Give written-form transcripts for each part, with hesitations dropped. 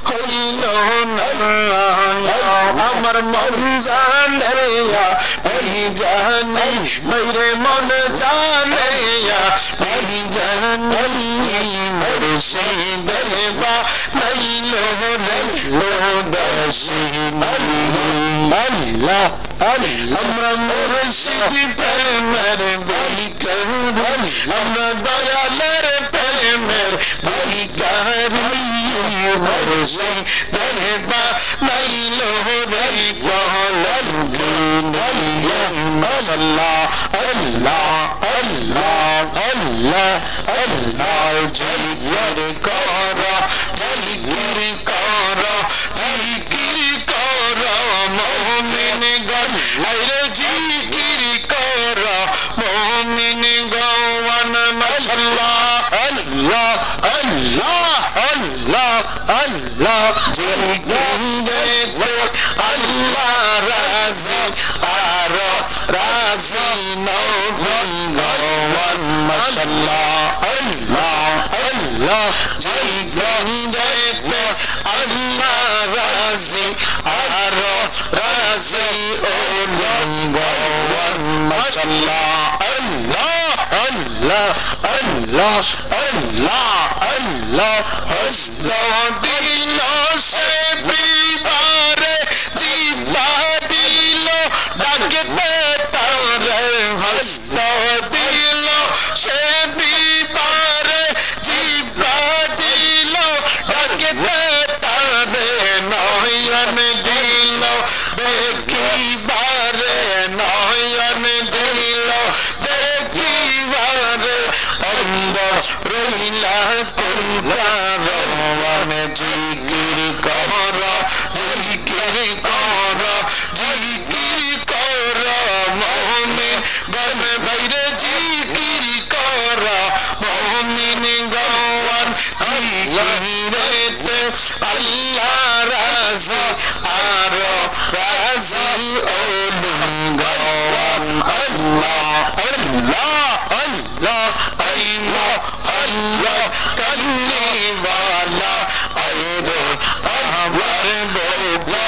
হইল না আমার মন জানে ওই জানি মেরে মন জানে ওই জানি মুর্শিদের বানাইলো রে লোদাসী আল্লাহ আমরা মুর্শিদ প্রেমের ভিখারি আমরা দয়ালের প্রেমের ভিখারি মুর্শিদের বানাইলো রে আল্লাহ আল্লাহ আল্লাহ আল্লাহ আল্লাহ জিকির কর জিকির কর জিকির কর মুমিন গণ আরে জিকির কর মুমিন গণ মাশাআল্লাহ আল্লাহ আল্লাহ আল্লাহ আল্লাহ জিকির আল্লাহ রাজি আর রাজি নবী গণ মাশাআল্লাহ আল্লাহ আল্লাহ জিকির আল্লাহ রাজি আর রাজি গণ মাশাআল্লাহ আল্লাহ আল্লাহ আল্লাহ আল্লাহ আল্লাহ হস্ত দিল সে বিবারে জিবা দিল ডাকতে তারে হস্ত দিল সে বিবারে জিবা দিল ডাকতে তারে নয়ন দিল দেখিবারে নয়ন দিল দেখিবারে অন্ধ রইলা কুলকারওয়ান জিকির কর জিকির কর জিকির কর মুমিন গণ বাইরে জিকির কর মুমিন গণ জিকিরেতে আল্লাহ রাজি আর রাজি গণ আল্লাহ আল্লাহ আল্লাহ আল্লাহ আল্লাহ কান্নি ওয়ালা আরে আমার বউয়া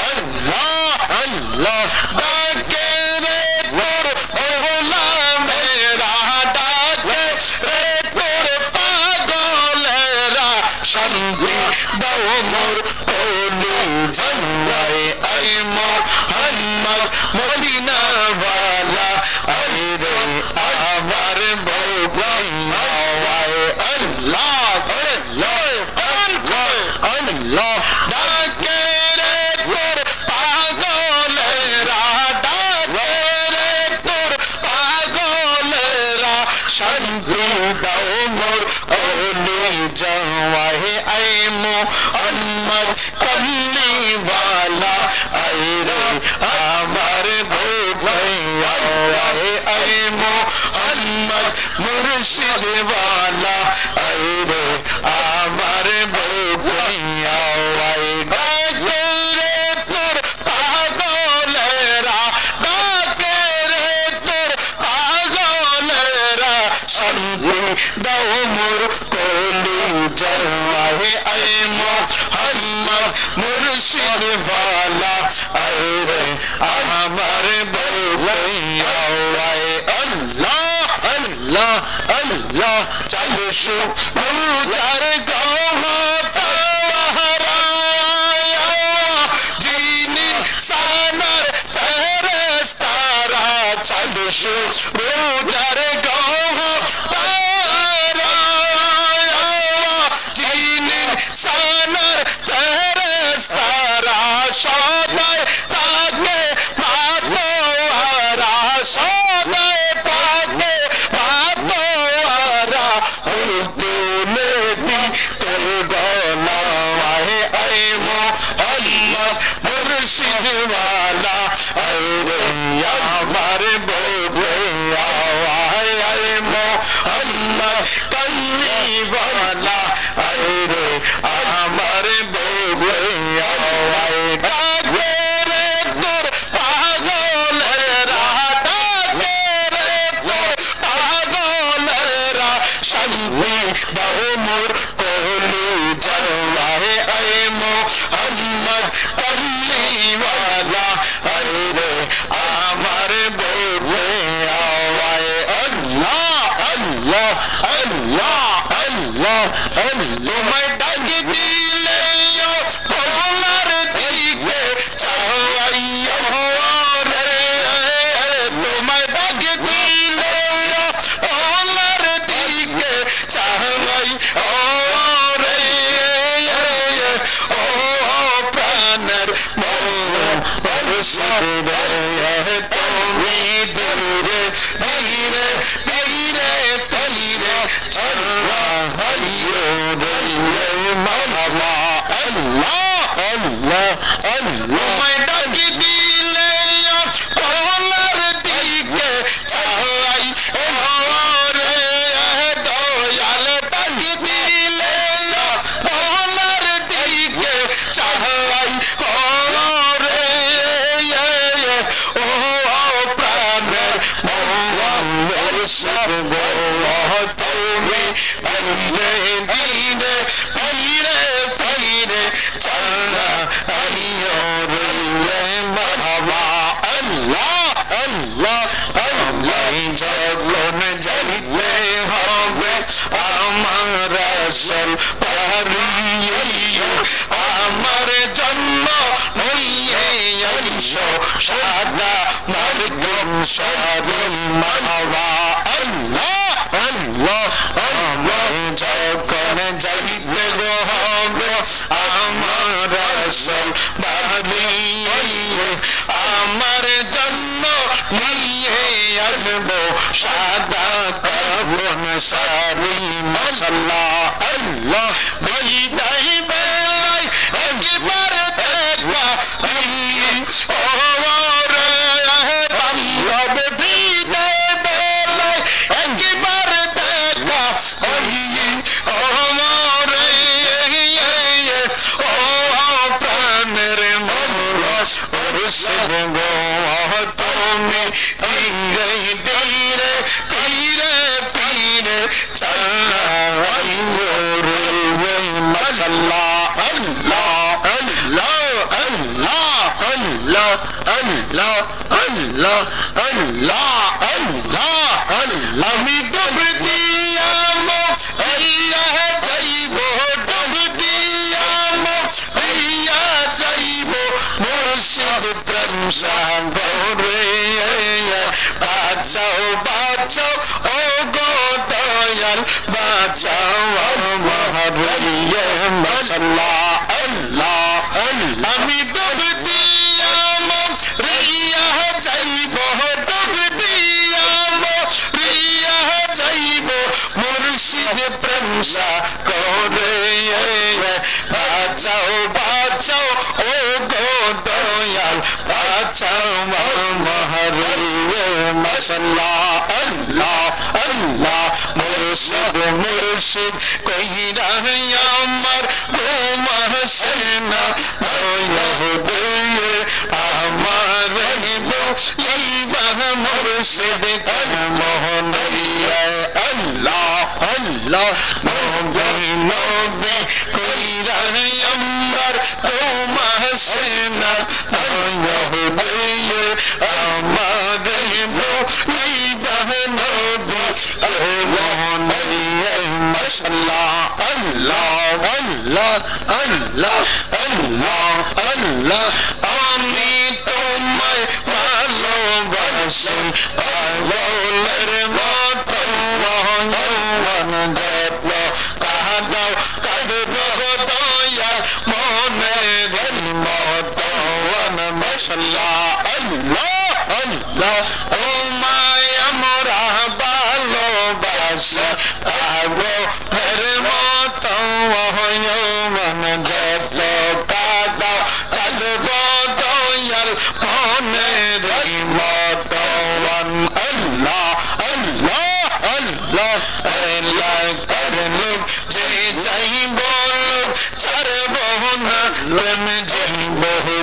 আল্লাহ আল্লাহ ডাকে রে তোর ওলা মেরা ডাকে রে তোর পাগলেরা শান্তি দাও মোর ওলি জান্নায় আই মোহাম্মদ মদিনা ওয়ালা আরে আমার বউয়া আল্লাহ আল্লাহ আল্লাহ ডাকে রে তোর পাগলেরা ডাকে রে তোর পাগলেরা শান্তি দাও মোর ওলি জাওয়াহে আই মোহাম্মদ কমলি ওয়ালা আরে আমার বউয়া আই মোহাম্মদ মুর্শিদ ওয়ালা আরে আমার বউয়া ডাকে রে তোর পাগলেরা ডাকে রে তোর পাগলেরা শান্তি দাও মোর কলি জাওয়াহে আই মোহাম্মদ মুর্শিদ ওয়ালা আরে আমার বউয়া আল্লাহ আল্লাহ আল্লাহ চাঁদশো রোজার গহা পাহারায়া যিনি সানার ফেরেশতারা চাঁদশো রোজার গহা পাহারায়া যিনি সানার ফেরেশতারা সদাই তাকে মাতোয়ারা সদাই তাকে মাতোয়ারা তুলে দি তোর গলায় আই মোহাম্মদ মুর্শিদ ওয়ালা আরে আমার বউয়া আই মোহাম্মদ কমলি ওয়ালা আরে আমার বউয়া ডাকে রে তোর পাগলেরা ডাকে রে তোর পাগলেরা শান্তি দাও মোর কলি जाए ऐ मोहम्मद कमली वाला अरे आमर बोले आवाए अल्लाह अल्लाह अल्लाह अल्लाह तुम्हें डग दिले यो बोलर दिखे चावाइयो रे तुम्हें डग दिले यो बोलर दिखे चावाइयो আমার জন্ম হইয়ে সাদা মারগম সারি মাওয়া আল্লাহ আল্লাহ আল্লাহ যখন যাইতে হবে আমার রাসূল বাড়ি আমার জন্ম নিয়ে আসবো সাদা কাফন সারি মাশাআল্লাহ আল্লাহ বিদায় বেলায় একবার দেখা ও রে বান্ধব বিদায় বেলায় একবার দেখা ও রে ও প্রাণের মরস মুর্শিদ গো তুমি ধীরে ধীরে ধীরে ধীরে চালাইও রে মাশাআল্লাহ আল্লাহ আল্লাহ আল্লাহ আল্লাহ আল্লাহ আল্লাহ আল্লাহ আল্লাহ আল্লাহ আমি ডুব দিয়ামো আল্লাহ যাইবো ডুব দিয়ামো আল্লাহ যাইবো মুর্শিদ প্রেম সাগরে বাঁচাও বাঁচাও ও গো দয়াল বাঁচাও মহারিয়ে মাশাআল্লাহ আল্লাহ আল্লাহ আমি ডুব দিয়ামো রিয়া যাইবো ডুব দিয়ামো রিয়া যাইবো মুর্শিদ প্রেম সাগরে বাঁচাও বাঁচাও ও গো দয়াল বাঁচাও মহারিয়ে মাশাআল্লাহ আল্লাহ আল্লাহ মুর্শিদ মুর্শিদ কইরা আমার ঘুম হাসেনা আমার রহিব ইবাহ মুর্শিদ মোহনিয়া আল্লাহ আল্লাহ নবী নবী কইরা আমার ঘুম হাসেনা আমার রহিব ইবাহ নবী মোহনিয়া মাশাআল্লাহ আল্লাহ আল্লাহ আল্লাহ আল্লাহ আল্লাহ আমি তোমায় ভালোবাসি পাগলের মতো মন যত কাঁদাও কাঁদবো দয়া মনের মতো মাশাআল্লাহ আল্লাহ আল্লাহ তোমায় আমরা ভালোবাসি পাগলের মতো মন যত কাঁদাও কাঁদবো দয়াল মনের মতো আল্লাহ আল্লাহ আল্লাহ আল্লাহ করলু যে যাই বলুক ছাড়বো না প্রেম যাইব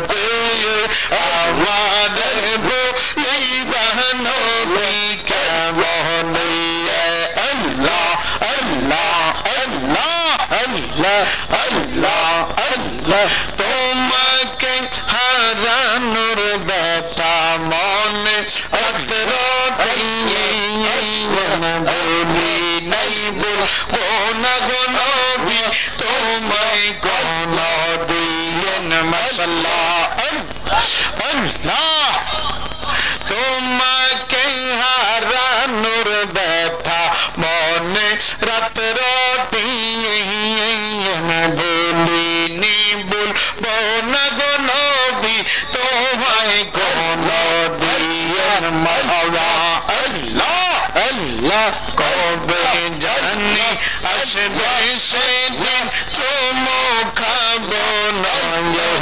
দিয়ে আমাদের বলি বাহানো কেমন আল্লাহ আল্লাহ আল্লাহ আল্লাহ আল্লাহ আল্লাহ তোমাকে হারানোর ব্যথা মনে রাত্র বলি নাই বলবো না গো নবী তোমায় কোন দিন মাশাআল্লাহ আল্লাহ তোমাকে হারানোর ব্যথা মনে রাত্র বলিনি বলবো না গো নবী তোমায় কোন দিন মাওলা আল্লাহ আল্লাহ কবে জানি আসবে সেদিন চুমো খাবো না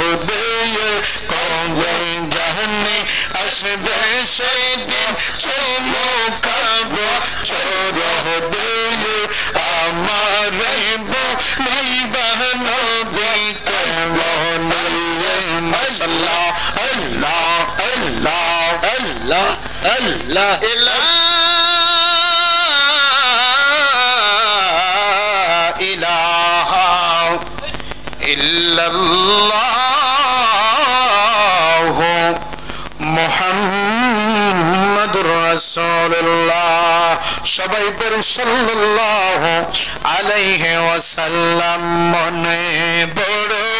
কবে জানি আসবে সেদিন চুমো খাবো চোর হবে আমার নবী কেমন মাশাআল্লাহ আল্লাহ আল্লাহ আল্লাহ আল্লাহ ইলাহা ইল্লাল্লাহ মুহাম্মাদুর রাসূলুল্লাহ সবাই বলি সাল্লাল্লাহু আলাইহি ওয়াসাল্লাম মনে বড়